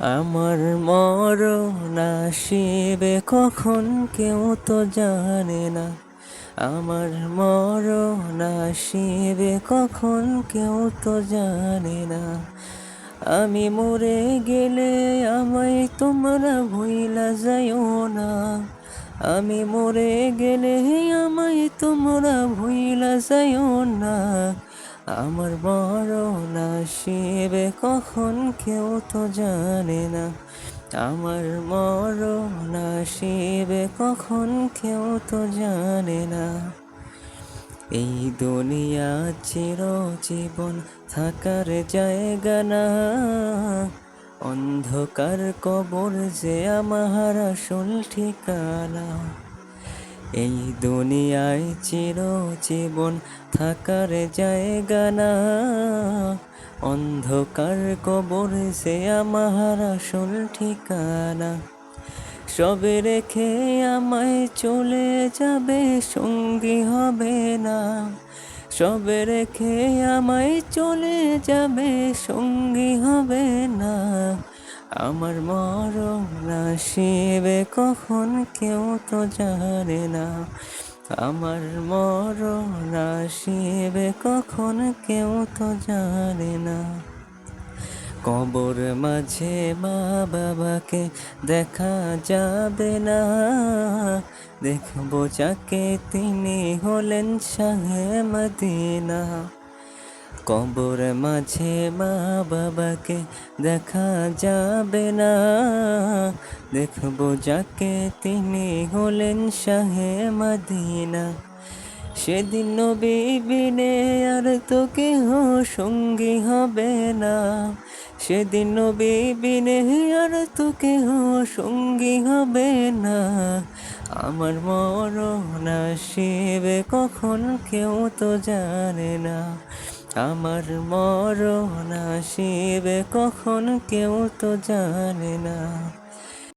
আমার মরণ আসিবে কখন কেউ তো জানে না। আমার মরণ আসিবে কখন কেউ তো জানে না। আমি মরে গেলে আমায় তোমরা ভুইলা যাইও না। আমি মরে গেলে আমায় তোমরা ভুইলা যাইও না। আমার মরণ আসিবে কখন কেউ তো জানে না। আমার মরণ আসিবে কখন কেউ তো জানে না। এই দুনিয়া চিরজীবন থাকার জায়গা না। অন্ধকার কবর যে আমার আসল ঠিকানা। এই দুনিয়ায় চিরজীবন থাকার জায়গা না। অন্ধকার কবর যে আমার আসল ঠিকানা। সবে রেখে আমায় চলে যাবে, সঙ্গী হবে না। সবে রেখে আমায় চলে যাবে, সঙ্গী হবে না। আমার মরণ আসিবে কখন কেউ তো জানে না। আমার মরণ আসিবে কখন কেউ তো জানে না। কবর মাঝে মা বাবাকে দেখা যাবে না। দেখবো যাকে তিনি হলেন শাহে মদিনা। কবর মাঝে মা বাবাকে দেখা যাবে না। দেখবো যাকে তিনি হলেন শাহে মদিনা। সেদিন নবী বিনে আর তো কেহ সঙ্গী হবে না। সেদিন নবী বিনে আর তো কেহ সঙ্গী হবে না। আমার মরণ আসিবে কখন কেউ তো জানে না। আমার মরণ আসিবে কখন কেউ তো জানে না।